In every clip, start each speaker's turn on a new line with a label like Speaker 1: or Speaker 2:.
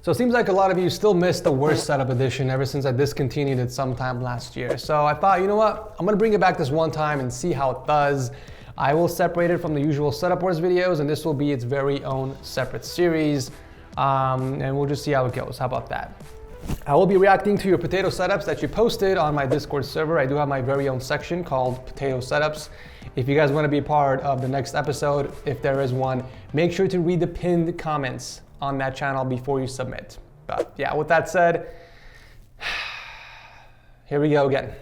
Speaker 1: So it seems like a lot of you still missed the worst setup edition ever since I discontinued it sometime last year. So I thought, you know what, I'm gonna bring it back this one time and see how it does. I will separate it from the usual setup wars videos, and this will be its very own separate series. And we'll just see how it goes. How about that? I will be reacting to your potato setups that you posted on my Discord server. I do have my very own section called Potato Setups. If you guys want to be a part of the next episode, if there is one, make sure to read the pinned comments on that channel before you submit. But yeah, with that said, here we go again.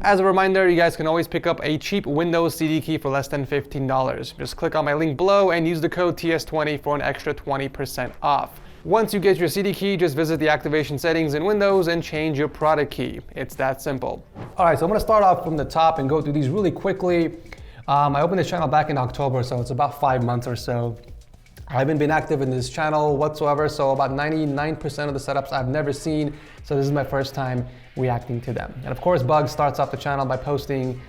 Speaker 1: As a reminder, you guys can always pick up a cheap Windows CD key for less than $15. Just click on my link below and use the code TS20 for an extra 20% off. Once you get your CD key, just visit the activation settings in Windows and change your product key. It's that simple. All right, so I'm gonna start off from the top and go through these really quickly. I opened this channel back in October, so it's about 5 months or so. I haven't been active in this channel whatsoever, so about 99% of the setups I've never seen, so this is my first time reacting to them. And of course, Bugs starts off the channel by posting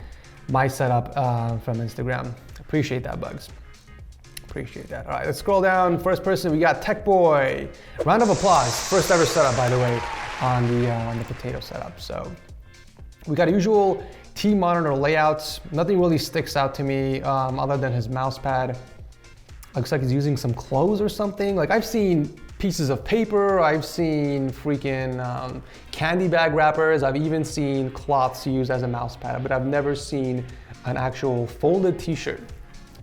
Speaker 1: my setup from Instagram. Appreciate that, Bugs. Appreciate that. All right, let's scroll down. First person, we got Tech Boy. Round of applause. First ever setup, by the way, on the potato setup. So we got a usual T monitor layouts. Nothing really sticks out to me other than his mouse pad. Looks like he's using some clothes or something. Like, I've seen pieces of paper, I've seen freaking candy bag wrappers, I've even seen cloths used as a mouse pad, but I've never seen an actual folded t-shirt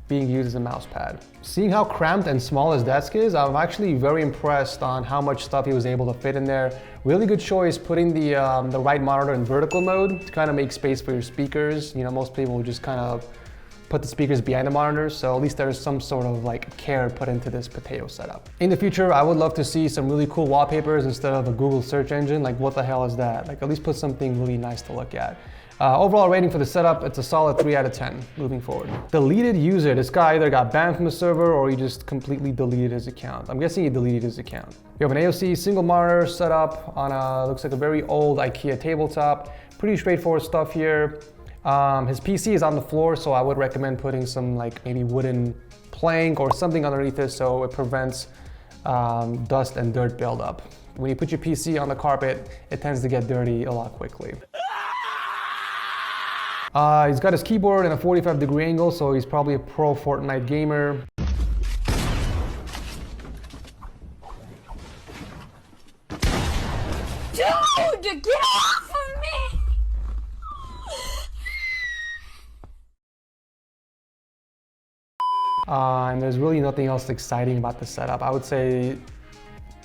Speaker 1: being used as a mouse pad. Seeing how cramped and small his desk is, I'm actually very impressed on how much stuff he was able to fit in there. Really good choice putting the right monitor in vertical mode to kind of make space for your speakers. You know, most people would just kind of put the speakers behind the monitors, so at least there's some sort of like care put into this potato setup. In the future, I would love to see some really cool wallpapers instead of a Google search engine. Like, what the hell is that? Like, at least put something really nice to look at. Overall rating for the setup, it's a solid 3 out of 10 moving forward. Deleted user, this guy either got banned from the server or he just completely deleted his account. I'm guessing he deleted his account. We have an AOC single monitor setup on a, looks like a very old IKEA tabletop. Pretty straightforward stuff here. His PC is on the floor, so I would recommend putting some like maybe wooden plank or something underneath it so it prevents dust and dirt buildup. When you put your PC on the carpet, it tends to get dirty a lot quickly. He's got his keyboard in a 45-degree angle, so he's probably a pro Fortnite gamer.
Speaker 2: Dude, get off of me!
Speaker 1: And there's really nothing else exciting about the setup. I would say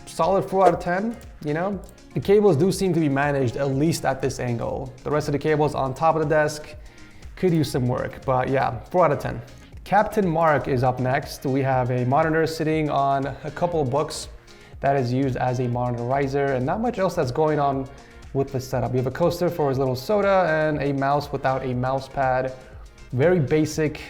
Speaker 1: solid 4 out of 10, you know? The cables do seem to be managed at least at this angle. The rest of the cables on top of the desk could use some work, but yeah, 4 out of 10. Captain Mark is up next. We have a monitor sitting on a couple of books that is used as a monitor riser, and not much else that's going on with the setup. We have a coaster for his little soda and a mouse without a mouse pad. Very basic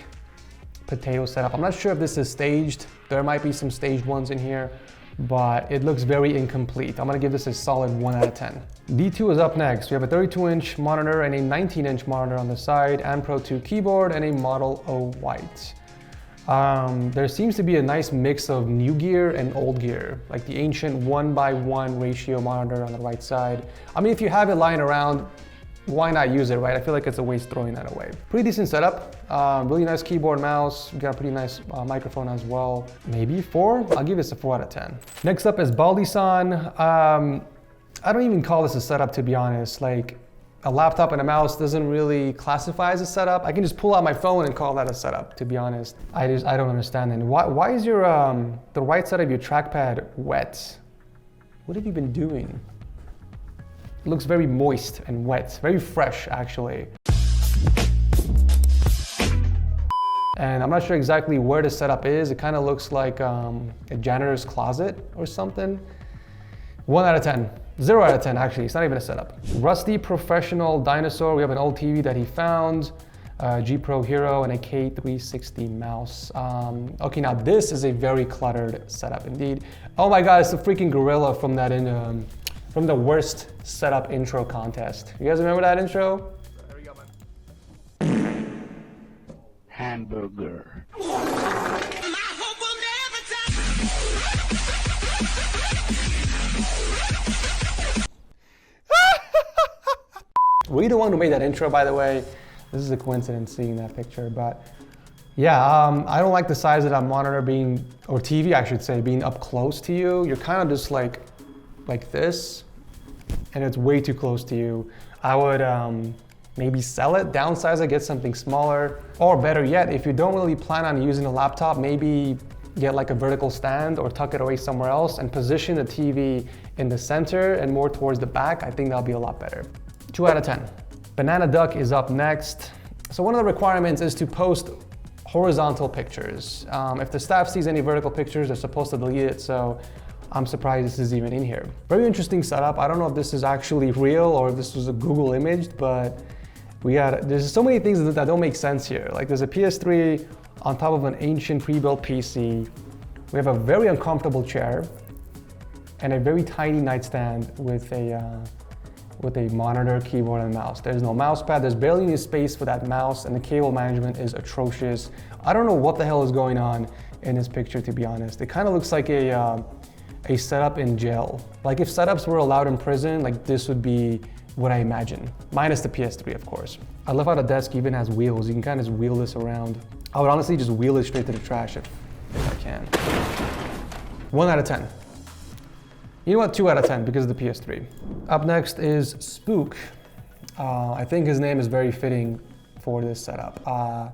Speaker 1: potato setup. I'm not sure if this is staged. There might be some staged ones in here, but it looks very incomplete. I'm gonna give this a solid 1 out of 10. D2 is up next. We have a 32-inch monitor and a 19-inch monitor on the side, and Pro 2 keyboard and a Model O white. There seems to be a nice mix of new gear and old gear, like the ancient 1:1 ratio monitor on the right side. I mean, if you have it lying around, why not use it, right? I feel like it's a waste throwing that away. Pretty decent setup. Really nice keyboard, mouse. We got a pretty nice microphone as well. Maybe 4? I'll give this a 4 out of 10. Next up is Baldi-san. I don't even call this a setup, to be honest. Like, a laptop and a mouse doesn't really classify as a setup. I can just pull out my phone and call that a setup, to be honest. I don't understand it. Why is your the right side of your trackpad wet? What have you been doing? It looks very moist and wet, very fresh actually. And I'm not sure exactly where the setup is. It kind of looks like a janitor's closet or something. 1 out of 10. 0 out of 10 actually, it's not even a setup. Rusty Professional Dinosaur, we have an old TV that he found, G Pro Hero and a K360 mouse. Okay, now this is a very cluttered setup indeed. Oh my God, it's the freaking gorilla from that from the worst setup intro contest. You guys remember that intro?
Speaker 3: hamburger.
Speaker 1: Were you the one who made that intro, by the way? This is a coincidence seeing that picture, but yeah, I don't like the size of that monitor being, or TV I should say, being up close to you. You're kind of just like this, and it's way too close to you. I would maybe sell it, downsize it, get something smaller, or better yet, if you don't really plan on using a laptop, maybe get like a vertical stand or tuck it away somewhere else and position the TV in the center and more towards the back. I think that'll be a lot better. 2 out of 10. Banana Duck is up next. So one of the requirements is to post horizontal pictures. If the staff sees any vertical pictures, they're supposed to delete it, so I'm surprised this is even in here. Very interesting setup. I don't know if this is actually real or if this was a Google image, but there's so many things that don't make sense here. Like there's a PS3 on top of an ancient pre-built PC. We have a very uncomfortable chair and a very tiny nightstand with a monitor, keyboard, and mouse. There's no mouse pad, there's barely any space for that mouse, and the cable management is atrocious. I don't know what the hell is going on in this picture, to be honest. It kind of looks like a setup in jail. Like if setups were allowed in prison, like this would be what I imagine. Minus the PS3, of course. I love how the desk even has wheels. You can kind of just wheel this around. I would honestly just wheel it straight to the trash if I can. 1 out of 10. You know what, 2 out of 10 because of the PS3. Up next is Spook. I think his name is very fitting for this setup. I'm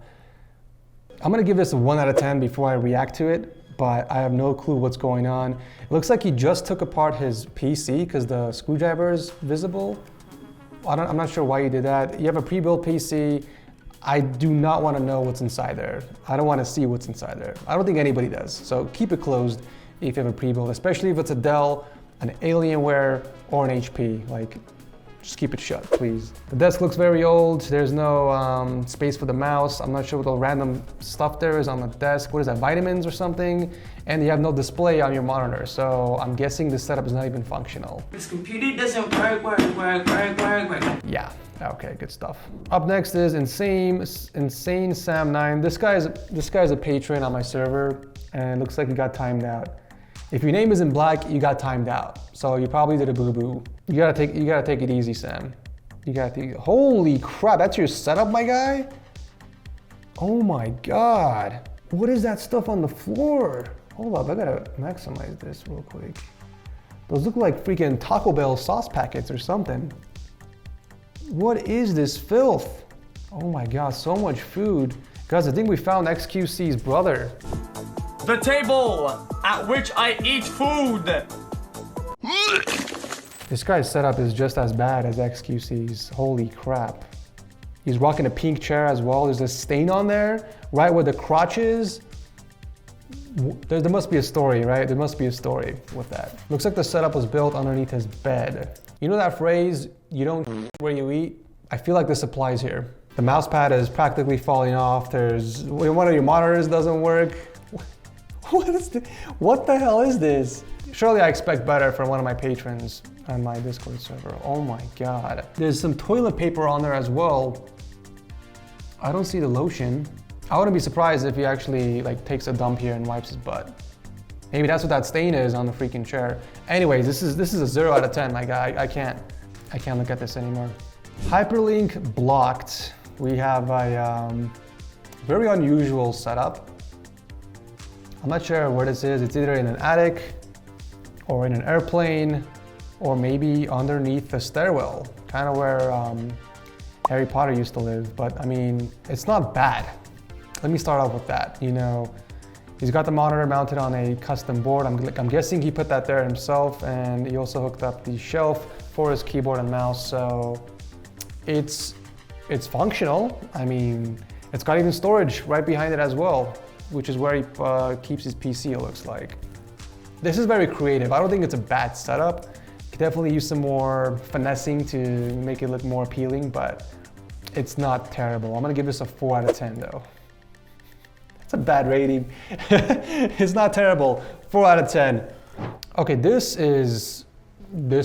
Speaker 1: gonna give this a 1 out of 10 before I react to it, but I have no clue what's going on. It looks like he just took apart his PC because the screwdriver is visible. I'm not sure why he did that. You have a pre-built PC. I do not want to know what's inside there. I don't want to see what's inside there. I don't think anybody does. So keep it closed if you have a pre-built, especially if it's a Dell, an Alienware, or an HP. Like, just keep it shut, please. The desk looks very old. There's no space for the mouse. I'm not sure what the random stuff there is on the desk. What is that, vitamins or something? And you have no display on your monitor. So I'm guessing this setup is not even functional.
Speaker 4: This computer doesn't work.
Speaker 1: Yeah, okay, good stuff. Up next is Insane Sam 9. This guy's a patron on my server, and it looks like he got timed out. If your name isn't black, you got timed out. So you probably did a boo-boo. You gotta take it easy, Sam. Holy crap, that's your setup, my guy? Oh my God. What is that stuff on the floor? Hold up, I gotta maximize this real quick. Those look like freaking Taco Bell sauce packets or something. What is this filth? Oh my God, so much food. Guys, I think we found XQC's brother.
Speaker 4: The table at which I eat food.
Speaker 1: This guy's setup is just as bad as XQC's. Holy crap. He's rocking a pink chair as well. There's a stain on there, right where the crotch is. There must be a story, right? There must be a story with that. Looks like the setup was built underneath his bed. You know that phrase, you don't where you eat? I feel like this applies here. The mouse pad is practically falling off. One of your monitors doesn't work. What the hell is this? Surely I expect better from one of my patrons on my Discord server. Oh my God. There's some toilet paper on there as well. I don't see the lotion. I wouldn't be surprised if he actually takes a dump here and wipes his butt. Maybe that's what that stain is on the freaking chair. Anyways, this is a 0 out of 10, my guy. I can't look at this anymore. Hyperlink blocked. We have a very unusual setup. I'm not sure where this is. It's either in an attic or in an airplane or maybe underneath the stairwell, kind of where Harry Potter used to live. But I mean, it's not bad. Let me start off with that. You know, he's got the monitor mounted on a custom board. I'm guessing he put that there himself, and he also hooked up the shelf for his keyboard and mouse. So it's functional. I mean, it's got even storage right behind it as well, which is where he keeps his PC, it looks like. This is very creative. I don't think it's a bad setup. You could definitely use some more finessing to make it look more appealing, but it's not terrible. I'm gonna give this a 4 out of 10 though. It's a bad rating. It's not terrible, 4 out of 10. Okay, this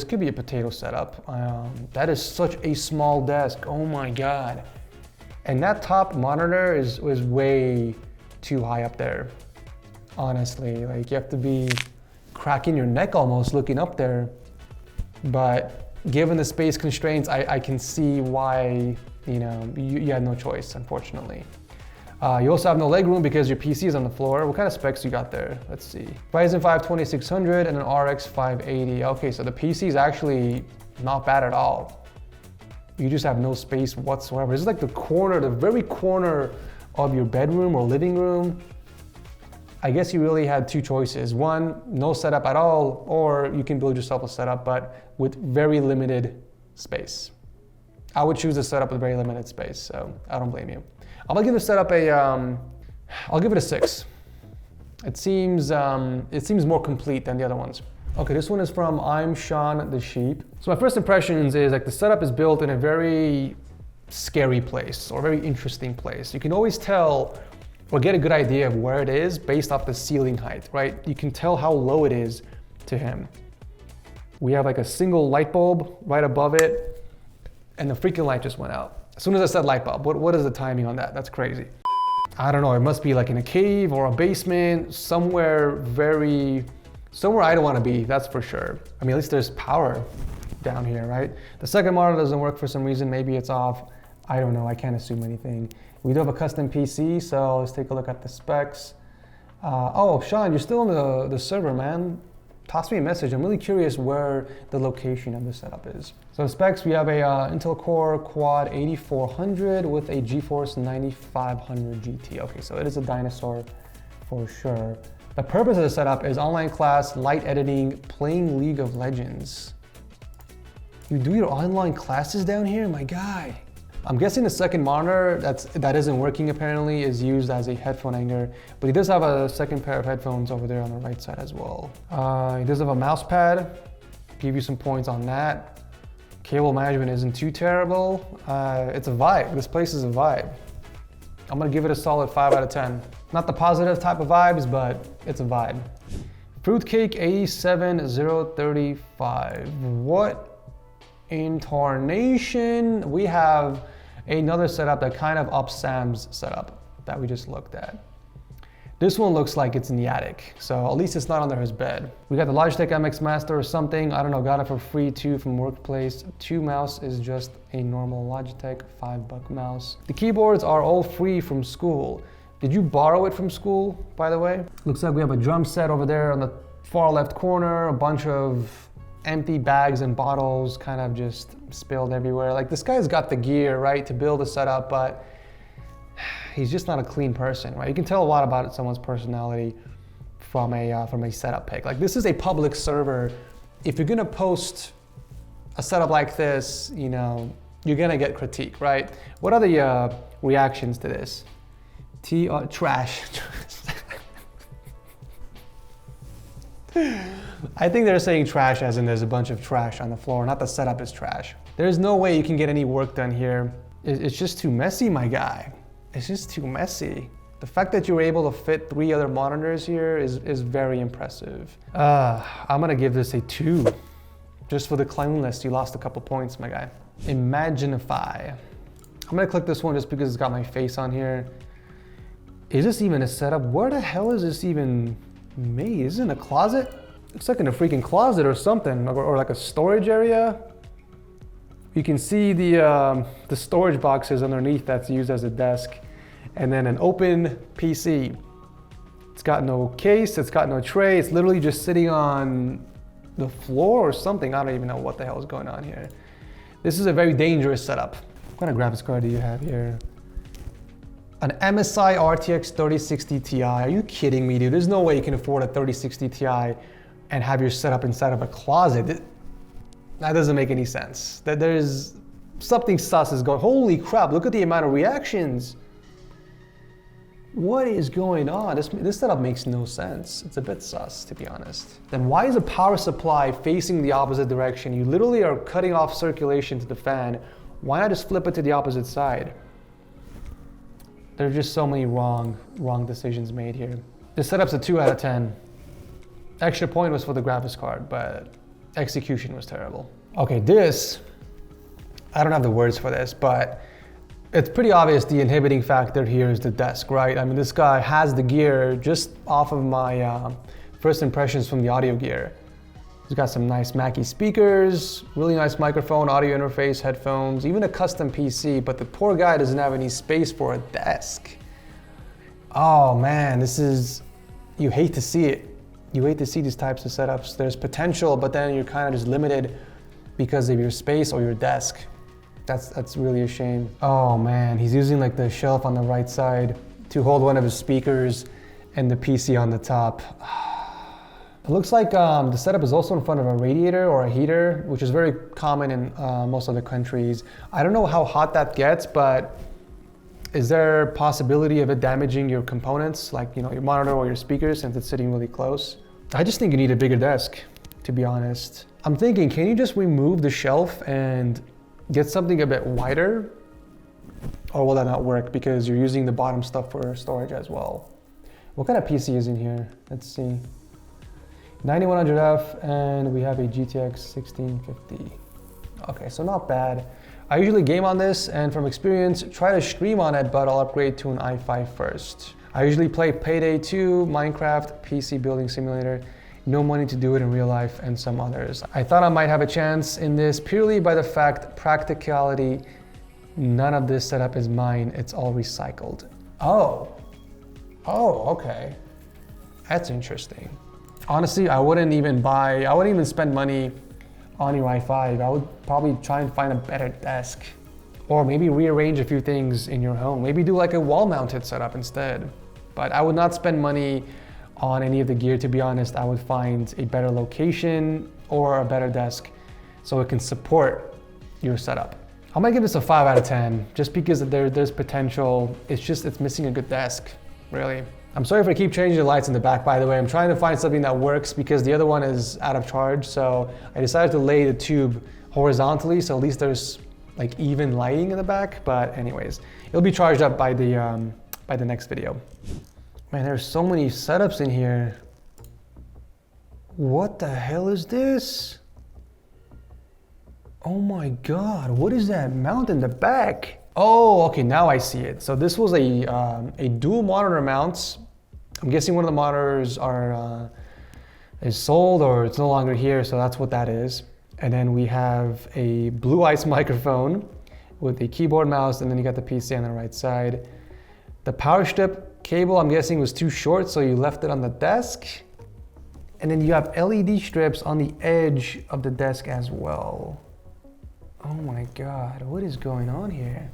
Speaker 1: could be a potato setup. That is such a small desk, oh my God. And that top monitor was way too high up there, honestly. Like you have to be cracking your neck almost looking up there. But given the space constraints, I can see why, you had no choice, unfortunately. You also have no leg room because your PC is on the floor. What kind of specs you got there? Let's see. Ryzen 5 2600 and an RX 580. Okay, so the PC is actually not bad at all. You just have no space whatsoever. This is like the very corner of your bedroom or living room. I guess you really had two choices. One, no setup at all, or you can build yourself a setup, but with very limited space. I would choose a setup with very limited space, so I don't blame you. I'm gonna give the setup I'll give it a 6. It seems more complete than the other ones. Okay, this one is from I'm Sean the Sheep. So my first impressions is like the setup is built in a very scary place or very interesting place. You can always tell or get a good idea of where it is based off the ceiling height, right? You can tell how low it is to him. We have like a single light bulb right above it and the freaking light just went out. As soon as I said light bulb, what is the timing on that? That's crazy. I don't know, it must be like in a cave or a basement, somewhere I don't want to be, that's for sure. I mean, at least there's power down here, right? The second monitor doesn't work for some reason, maybe it's off. I don't know, I can't assume anything. We do have a custom PC, so let's take a look at the specs. Oh, Sean, you're still on the server, man. Toss me a message. I'm really curious where the location of the setup is. So the specs, we have a Intel Core Quad 8400 with a GeForce 9500 GT. Okay, so it is a dinosaur for sure. The purpose of the setup is online class, light editing, playing League of Legends. You do your online classes down here, my guy. I'm guessing the second monitor that isn't working apparently is used as a headphone hanger, but he does have a second pair of headphones over there on the right side as well. He does have a mouse pad, give you some points on that. Cable management isn't too terrible. It's a vibe, this place is a vibe. I'm gonna give it a solid 5 out of 10. Not the positive type of vibes, but it's a vibe. Fruitcake 87035. What in tarnation? We have another setup that kind of ups Sam's setup that we just looked at. This one looks like it's in the attic, so at least it's not under his bed. We got the Logitech MX Master or something, I don't know, got it for free too from Workplace. 2 mouse is just a normal Logitech $5 mouse. The keyboards are all free from school. Did you borrow it from school, by the way? Looks like we have a drum set over there on the far left corner, a bunch of empty bags and bottles kind of just spilled everywhere. Like this guy's got the gear, right, to build a setup, but he's just not a clean person, right? You can tell a lot about someone's personality from a setup pic. Like this is a public server. If you're gonna post a setup like this, you're gonna get critique, right? What are the reactions to this? Trash. I think they're saying trash as in there's a bunch of trash on the floor, not the setup is trash. There's no way you can get any work done here. It's just too messy, my guy. It's just too messy. The fact that you were able to fit 3 other monitors here is very impressive. I'm gonna give this a 2. Just for the cleanliness, you lost a couple points, my guy. Imaginify. I'm gonna click this one just because it's got my face on here. Is this even a setup? Where the hell is this even made? Is it in a closet? Looks like in a freaking closet or something, or like a storage area. You can see the storage boxes underneath that's used as a desk, and then an open PC. It's got no case, it's got no tray, it's literally just sitting on the floor or something. I don't even know what the hell is going on here. This is a very dangerous setup. What kind of graphics card do you have here? An MSI RTX 3060 Ti. Are you kidding me, dude? There's no way you can afford a 3060 Ti and have your setup inside of a closet. That doesn't make any sense. That there's something sus is going. Holy crap, look at the amount of reactions. What is going on? This setup makes no sense. It's a bit sus, to be honest. Then why is a power supply facing the opposite direction? You literally are cutting off circulation to the fan. Why not just flip it to the opposite side? There are just so many wrong decisions made here. This setup's a 2 out of 10. Extra point was for the graphics card, but execution was terrible. Okay, this, I don't have the words for this, but It's pretty obvious the inhibiting factor here is the desk, right? I mean, this guy has the gear just off of my first impressions from the audio gear. He's got some nice Mackie speakers, really nice microphone, audio interface, headphones, even a custom PC, but the poor guy doesn't have any space for a desk. Oh man, you hate to see it. You hate to see these types of setups. There's potential, but then you're kind of just limited because of your space or your desk. That's really a shame. Oh man, he's using like the shelf on the right side to hold one of his speakers and the PC on the top. It looks like the setup is also in front of a radiator or a heater, which is very common in most other countries. I don't know how hot that gets, but is there a possibility of it damaging your components, like your monitor or your speakers, since it's sitting really close? I just think you need a bigger desk, to be honest. I'm thinking, can you just remove the shelf and get something a bit wider? Or will that not work because you're using the bottom stuff for storage as well? What kind of PC is in here? Let's see. 9100F, and we have a GTX 1650. Okay, so not bad. I usually game on this, and from experience, try to stream on it, but I'll upgrade to an i5 first. I usually play Payday 2, Minecraft, PC Building Simulator, no money to do it in real life, and some others. I thought I might have a chance in this purely by the fact, practicality, none of this setup is mine, it's all recycled. Oh, okay. That's interesting. Honestly, I wouldn't even spend money on your i5. I would probably try and find a better desk. Or maybe rearrange a few things in your home. Maybe do like a wall-mounted setup instead. But I would not spend money on any of the gear, to be honest. I would find a better location or a better desk so it can support your setup. I'm gonna give this a 5 out of 10, just because there's potential. It's missing a good desk, really. I'm sorry if I keep changing the lights in the back, by the way. I'm trying to find something that works because the other one is out of charge. So I decided to lay the tube horizontally, so at least there's like even lighting in the back. But anyways, it'll be charged up by the next video. Man, there's so many setups in here. What the hell is this? Oh my God, what is that mount in the back? Oh, okay, now I see it. So this was a dual monitor mount. I'm guessing one of the monitors is sold or it's no longer here, so that's what that is. And then we have a Blue Ice microphone with a keyboard, mouse, and then you got the PC on the right side. The power strip cable, I'm guessing, was too short, so you left it on the desk. And then you have LED strips on the edge of the desk as well. Oh my God, what is going on here?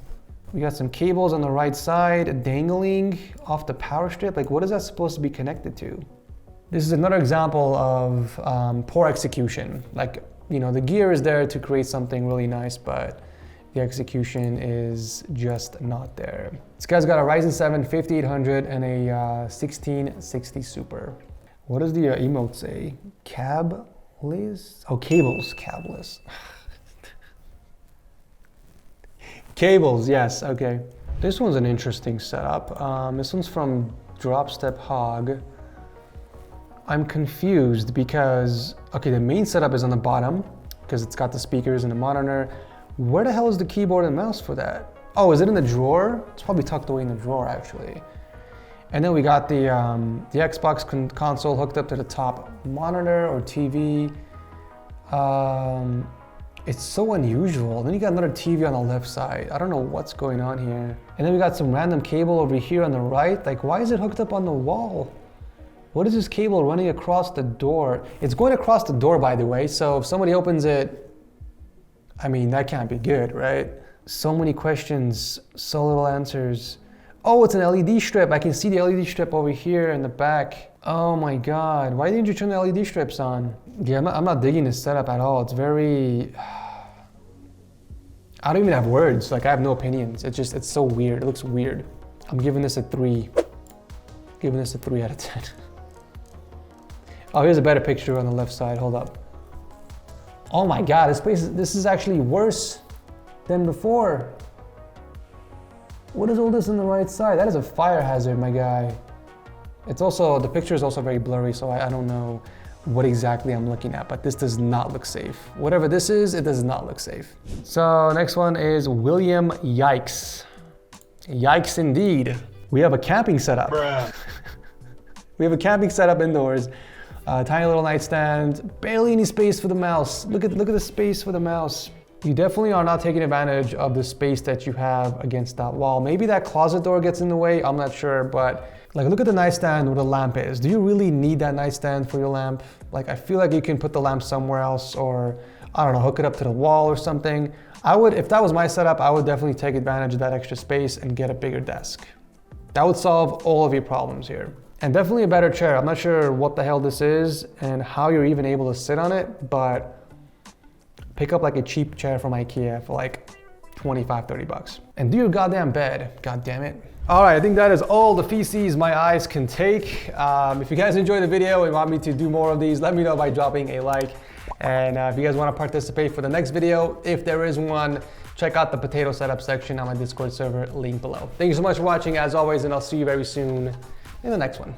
Speaker 1: We got some cables on the right side dangling off the power strip. Like, what is that supposed to be connected to? This is another example of poor execution. Like, the gear is there to create something really nice, but the execution is just not there. This guy's got a Ryzen 7 5800 and a 1660 Super. What does the emote say? Cabless? Oh, cables, cabless. Cables, yes, okay. This one's an interesting setup. This one's from Dropstep Hog. I'm confused because, okay, the main setup is on the bottom because it's got the speakers and the monitor. Where the hell is the keyboard and mouse for that? Oh, is it in the drawer? It's probably tucked away in the drawer, actually. And then we got the Xbox console hooked up to the top monitor or TV. It's so unusual. Then you got another TV on the left side. I don't know what's going on here. And then we got some random cable over here on the right. Like, why is it hooked up on the wall? What is this cable running across the door? It's going across the door, by the way. So if somebody opens it, I mean, that can't be good, right? So many questions, so little answers. Oh, it's an LED strip. I can see the LED strip over here in the back. Oh my God, why didn't you turn the LED strips on? Yeah, I'm not digging this setup at all. It's very, I don't even have words. Like, I have no opinions. It's so weird. It looks weird. I'm giving this a 3. Giving this a 3 out of 10. Oh, here's a better picture on the left side. Hold up. Oh my God, this is actually worse than before. What is all this on the right side? That is a fire hazard, my guy. It's also, the picture is also very blurry, so I don't know what exactly I'm looking at, but this does not look safe. Whatever this is, it does not look safe. So next one is William Yikes. Yikes indeed. We have a camping setup. We have a camping setup indoors. Tiny little nightstand, barely any space for the mouse. Look at the space for the mouse. You definitely are not taking advantage of the space that you have against that wall. Maybe that closet door gets in the way, I'm not sure, but like look at the nightstand where the lamp is. Do you really need that nightstand for your lamp? Like I feel like you can put the lamp somewhere else, or I don't know, hook it up to the wall or something. If that was my setup, I would definitely take advantage of that extra space and get a bigger desk. That would solve all of your problems here. And definitely a better chair. I'm not sure what the hell this is and how you're even able to sit on it, but pick up like a cheap chair from IKEA for like 25, 30 bucks. And do your goddamn bed, god damn it. All right, I think that is all the feces my eyes can take. If you guys enjoyed the video and want me to do more of these, let me know by dropping a like. And if you guys want to participate for the next video, if there is one, check out the potato setup section on my Discord server, link below. Thank you so much for watching as always, and I'll see you very soon in the next one.